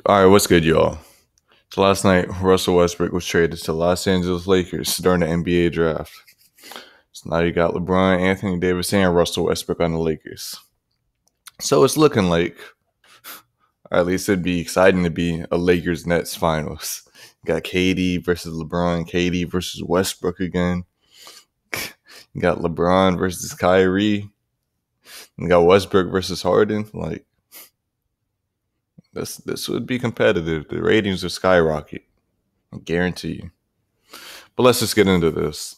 All right, what's good, y'all? So last night, Russell Westbrook was traded to Los Angeles Lakers during the NBA draft. So now you got LeBron, Anthony Davis, and Russell Westbrook on the Lakers. So it's looking like, or at least it'd be exciting to be a Lakers Nets finals. You got KD versus LeBron, KD versus Westbrook again. You got LeBron versus Kyrie. You got Westbrook versus Harden. Like this would be competitive. The ratings would skyrocket. I guarantee you. But let's just get into this.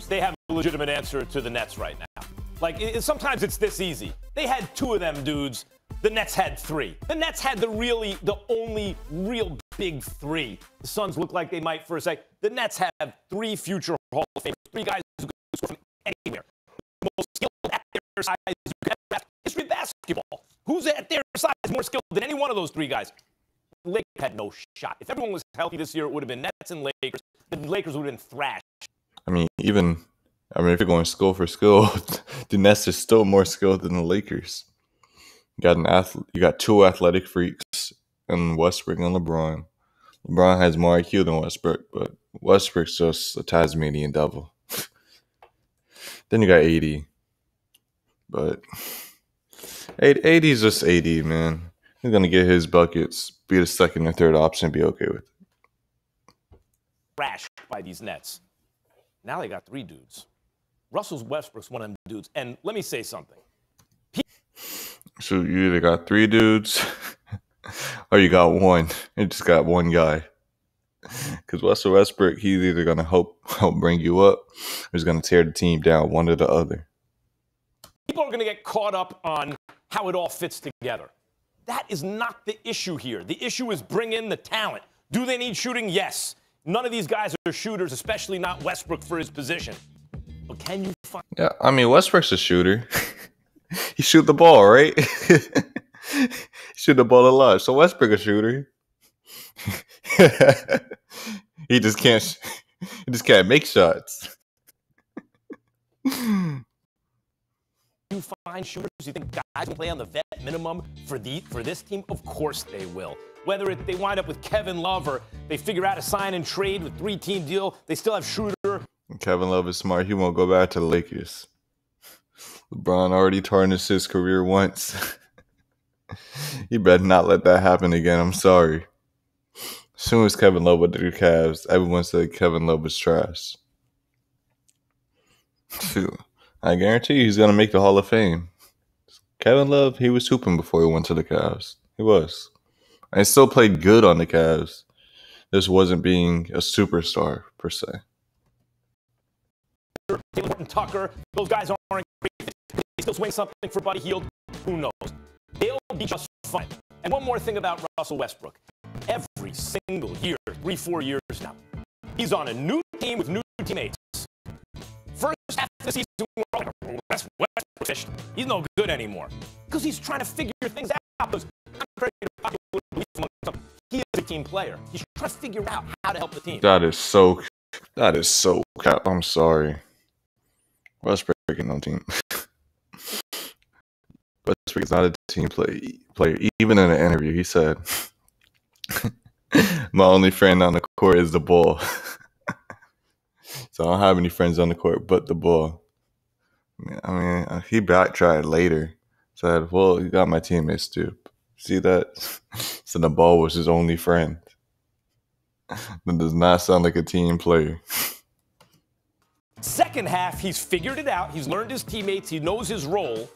They have a legitimate answer to the Nets right now. Like, sometimes it's this easy. They had two of them dudes. The Nets had three. The Nets had the only real big three. The Suns look like they might for a sec. The Nets have three future Hall of Famers, three guys who can score from anywhere. The most skilled at their size you can ever have. History of basketball. Who's at their size more skilled than any one of those three guys? The Lakers had no shot. If everyone was healthy this year, it would have been Nets and Lakers. The Lakers would have been thrashed. If you're going skill for skill, the Nets is still more skilled than the Lakers. You got two athletic freaks in Westbrook and LeBron. LeBron has more IQ than Westbrook, but Westbrook's just a Tasmanian devil. Then you got AD. But AD's just AD, man. He's going to get his buckets, be the second or third option, be okay with it. Thrashed by these Nets. Now they got three dudes. Russell Westbrook's one of them dudes. And let me say something. So you either got three dudes or you got one. You just got one guy. Because Russell Westbrook, he's either going to help bring you up or he's going to tear the team down, one or the other. People are going to get caught up on how it all fits together. That is not the issue here. The issue is bring in the talent. Do they need shooting? Yes. None of these guys are shooters, especially not Westbrook for his position. But can you find... Yeah, Westbrook's a shooter. He shoot the ball, right? He shoot the ball a lot. So Westbrook a shooter. He just can't make shots. You find shooters? You think guys will play on the vet minimum for this team? Of course they will. Whether they wind up with Kevin Love or they figure out a sign and trade with three-team deal, they still have Shooter. Kevin Love is smart. He won't go back to the Lakers. LeBron already tarnished his career once. He better not let that happen again. I'm sorry. As soon as Kevin Love went to the Cavs, everyone said Kevin Love was trash. I guarantee you he's going to make the Hall of Fame. Kevin Love, he was hooping before he went to the Cavs. He was. And still played good on the Cavs. This wasn't being a superstar, per se. Taylor Tucker, those guys aren't great. They still swing something for Buddy Hield. Who knows? They'll be just fine. And one more thing about Russell Westbrook. Every single year, 3-4 years now, he's on a new team with new teammates. First half of the season, Westbrook, he's no good anymore. Because he's trying to figure things out. Because he is a team player. He's trying to figure out how to help the team. That is so cap. I'm sorry. Westbrook is no team. Westbrook is not a team player. Even in an interview, he said, "My only friend on the court is the ball." So I don't have any friends on the court but the ball. He backtracked later. Said, "Well, you got my teammates too. See that?" So the ball was his only friend. That does not sound like a team player. Second half, he's figured it out. He's learned his teammates. He knows his role.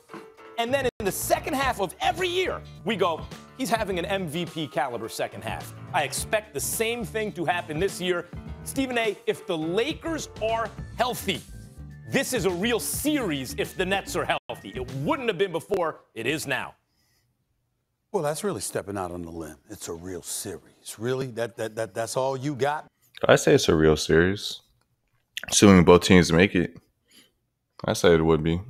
And then in the second half of every year, we go, he's having an MVP caliber second half. I expect the same thing to happen this year. Stephen A., if the Lakers are healthy, this is a real series if the Nets are healthy. It wouldn't have been before. It is now. Well, that's really stepping out on the limb. It's a real series. Really? That's all you got? I say it's a real series. Assuming both teams make it, I say it would be.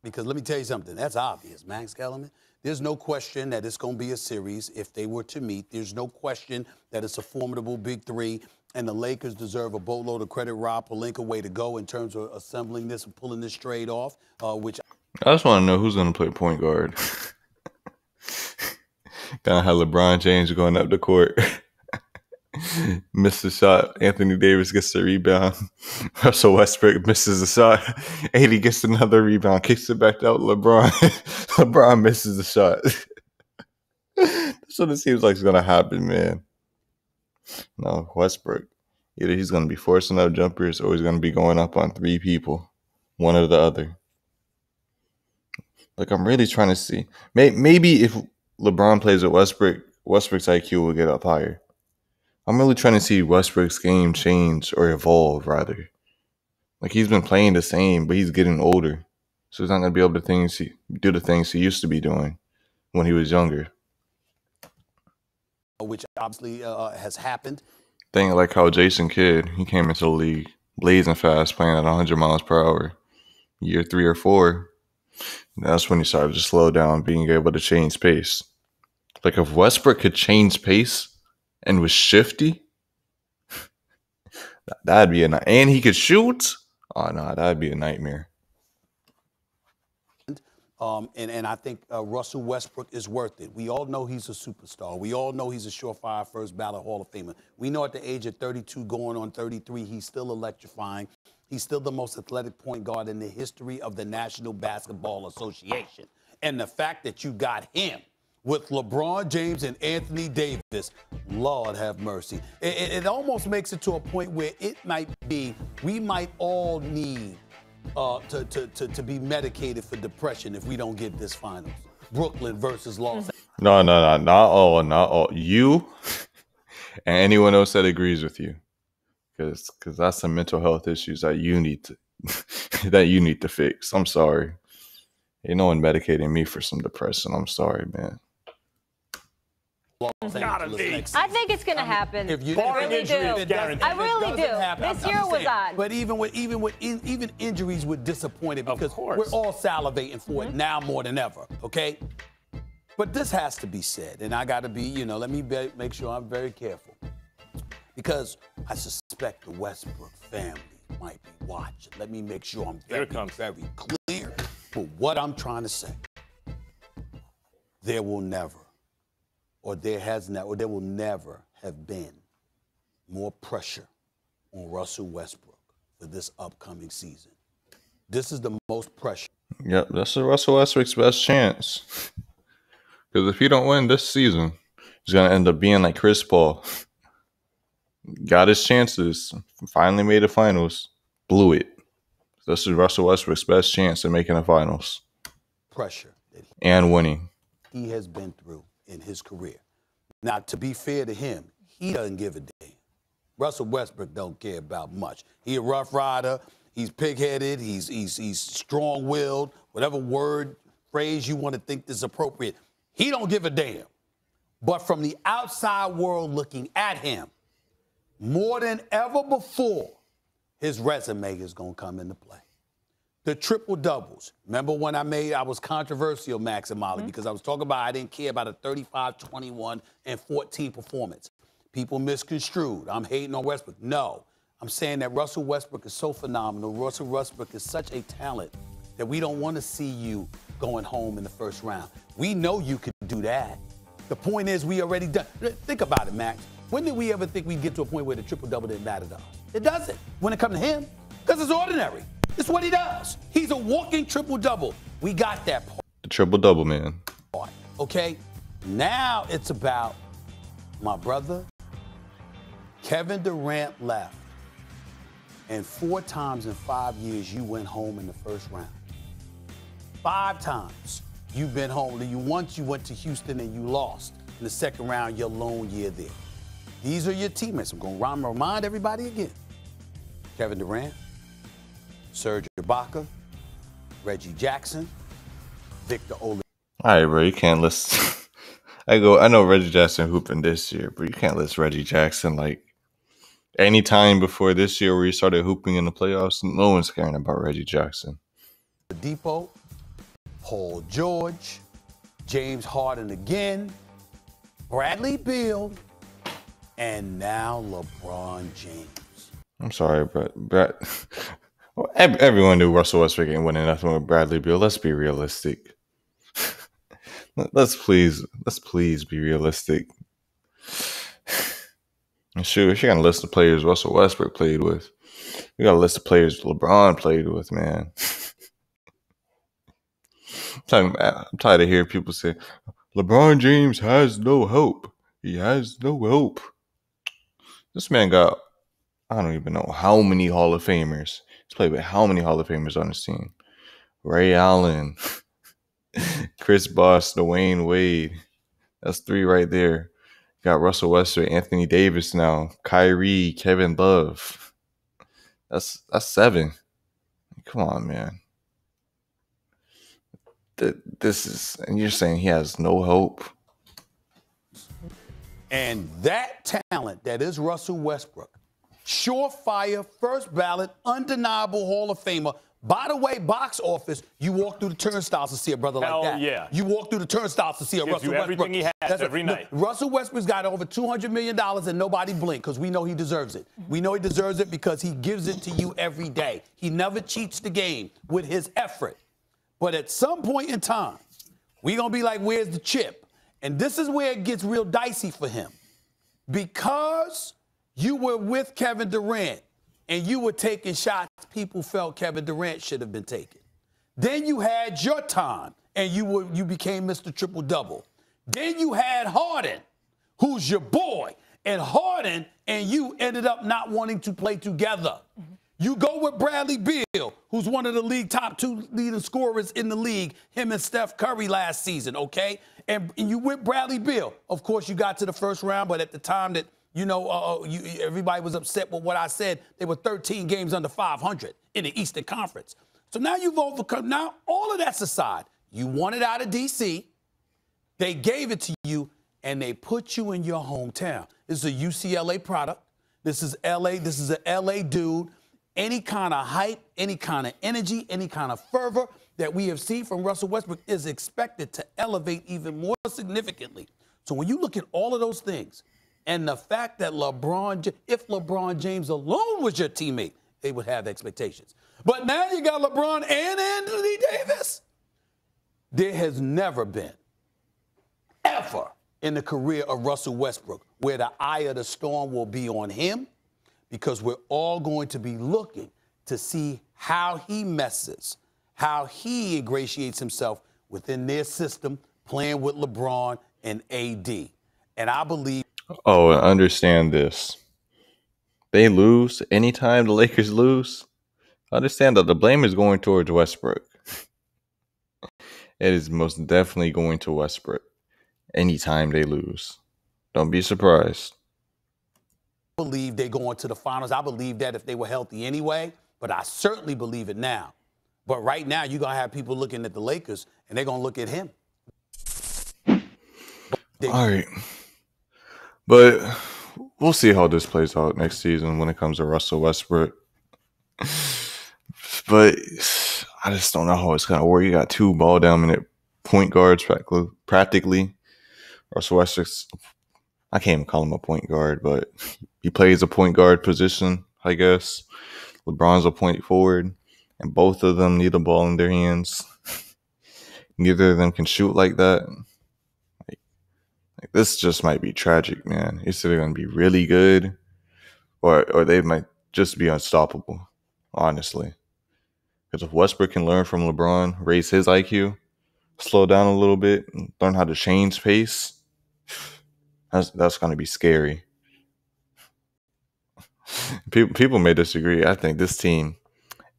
Because let me tell you something. That's obvious, Max Kellerman. There's no question that it's going to be a series if they were to meet. There's no question that it's a formidable big three, and the Lakers deserve a boatload of credit. Rob Pelinka, way to go in terms of assembling this and pulling this trade off, which I just want to know who's going to play point guard. Kind of had LeBron James going up the court. Missed the shot. Anthony Davis gets the rebound. Russell Westbrook misses the shot. AD gets another rebound. Kicks it back out. LeBron. LeBron misses the shot. That's what it seems like is going to happen, man. No, Westbrook. Either he's going to be forcing up jumpers or he's going to be going up on three people. One or the other. Like, I'm really trying to see. Maybe if LeBron plays with Westbrook, Westbrook's IQ will get up higher. I'm really trying to see Westbrook's game change or evolve, rather. Like, he's been playing the same, but he's getting older. So he's not going to be able to do the things he used to be doing when he was younger. Which obviously has happened. Thing like how Jason Kidd, he came into the league blazing fast, playing at 100 miles per hour. Year 3 or 4, that's when he started to slow down, being able to change pace. Like, if Westbrook could change pace and was shifty, that'd be and he could shoot. Oh no, that'd be a nightmare. And I think Russell Westbrook is worth it. We all know he's a superstar. We all know he's a surefire first ballot Hall of Famer. We know at the age of 32, going on 33, he's still electrifying. He's still the most athletic point guard in the history of the National Basketball Association. And the fact that you got him with LeBron James and Anthony Davis, Lord have mercy. It almost makes it to a point where it might be, we might all need to be medicated for depression if we don't get this finals. Brooklyn versus Los Angeles. No, not all. You and anyone else that agrees with you, because that's some mental health issues that you need to fix. I'm sorry. Ain't no one medicating me for some depression. I'm sorry, man. I think it's going to happen. If you I really do. I really do. This year was odd. But even injuries would disappoint it because we're all salivating for it now more than ever. Okay. But this has to be said, and I got to be, let me make sure I'm very careful, because I suspect the Westbrook family might be watching. Let me make sure I'm very clear for what I'm trying to say. There will never, or there will never have been more pressure on Russell Westbrook for this upcoming season. This is the most pressure. Yep, that's Russell Westbrook's best chance. Because if he don't win this season, he's going to end up being like Chris Paul. Got his chances, finally made the finals, blew it. This is Russell Westbrook's best chance at making the finals. Pressure. And winning. He has been through in his career. Now, to be fair to him, he doesn't give a damn. Russell Westbrook don't care about much. He a rough rider. He's pig-headed. He's strong-willed. Whatever word, phrase you want to think is appropriate. He don't give a damn. But from the outside world looking at him, more than ever before, his resume is going to come into play. The triple doubles. Remember when I was controversial, Max and Molly, because I was talking about I didn't care about a 35, 21, and 14 performance. People misconstrued. I'm hating on Westbrook. No, I'm saying that Russell Westbrook is so phenomenal. Russell Westbrook is such a talent that we don't want to see you going home in the first round. We know you could do that. The point is we already done. Think about it, Max. When did we ever think we'd get to a point where the triple-double didn't matter to us? It doesn't when it comes to him, because it's ordinary. It's what he does. He's a walking triple-double. We got that part. The triple-double, man. Okay? Now it's about my brother, Kevin Durant left. And 4 times in 5 years, you went home in the first round. 5 times you've been home. Once you went to Houston and you lost. In the second round, your lone year there. These are your teammates. I'm going to remind everybody again. Kevin Durant, Serge Ibaka, Reggie Jackson, Victor Oladipo. All right, bro, you can't list. I know Reggie Jackson hooping this year, but you can't list Reggie Jackson like any time before this year where he started hooping in the playoffs. No one's caring about Reggie Jackson. Oladipo, Paul George, James Harden again, Bradley Beal, and now LeBron James. I'm sorry, but everyone knew Russell Westbrook ain't winning nothing with Bradley Beal. Let's be realistic. let's please be realistic. Shoot, you got a list of players Russell Westbrook played with. We got a list of players LeBron played with, man. I'm tired of hearing people say, LeBron James has no hope. He has no hope. This man got, I don't even know how many Hall of Famers. He's played with how many Hall of Famers on his team? Ray Allen, Chris Bosh, Dwayne Wade. That's 3 right there. Got Russell Westbrook, Anthony Davis now, Kyrie, Kevin Love. That's 7. Come on, man. This is, and you're saying he has no hope. And that talent that is Russell Westbrook, surefire, first ballot, undeniable Hall of Famer. By the way, box office, you walk through the turnstiles to see a brother like that. Yeah. You walk through the turnstiles to see a Russell Westbrook. Everything he has every night. Russell Westbrook's got over $200 million and nobody blinked because we know he deserves it. We know he deserves it because he gives it to you every day. He never cheats the game with his effort. But at some point in time, we're going to be like, where's the chip? And this is where it gets real dicey for him. Because you were with Kevin Durant and you were taking shots people felt Kevin Durant should have been taking. Then you had your time and you became Mr. Triple-Double. Then you had Harden, who's your boy. And Harden and you ended up not wanting to play together. Mm-hmm. You go with Bradley Beal, who's one of the top 2 leading scorers in the league, him and Steph Curry last season, okay? And you with Bradley Beal. Of course, you got to the first round, but at the time that, everybody was upset with what I said, they were 13 games under 500 in the Eastern Conference. So now you've overcome. Now, all of that's aside. You wanted out of D.C. They gave it to you, and they put you in your hometown. This is a UCLA product. This is L.A. This is an L.A. dude. Any kind of hype, any kind of energy, any kind of fervor that we have seen from Russell Westbrook is expected to elevate even more significantly. So when you look at all of those things and the fact that if LeBron James alone was your teammate, they would have expectations. But now you got LeBron and Anthony Davis. There has never been, ever in the career of Russell Westbrook where the eye of the storm will be on him, because we're all going to be looking to see how he messes, how he ingratiates himself within their system, playing with LeBron and AD. And I believe... Oh, understand this. They lose anytime the Lakers lose. Understand that the blame is going towards Westbrook. It is most definitely going to Westbrook anytime they lose. Don't be surprised. Believe they go into the finals. I believe that if they were healthy anyway, but I certainly believe it now. But right now, you're going to have people looking at the Lakers, and they're going to look at him. All right. But we'll see how this plays out next season when it comes to Russell Westbrook. But I just don't know how it's going to work. You got 2 ball-dominant point guards practically. Russell Westbrook's, I can't even call him a point guard, but he plays a point guard position, I guess. LeBron's a point forward, and both of them need the ball in their hands. Neither of them can shoot like that. Like this just might be tragic, man. It's either going to be really good, or they might just be unstoppable, honestly. Because if Westbrook can learn from LeBron, raise his IQ, slow down a little bit, and learn how to change pace, that's going to be scary. People may disagree. I think this team,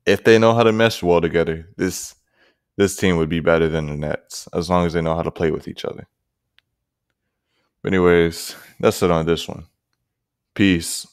if they know how to mesh well together, this team would be better than the Nets, as long as they know how to play with each other. But anyways, that's it on this one. Peace.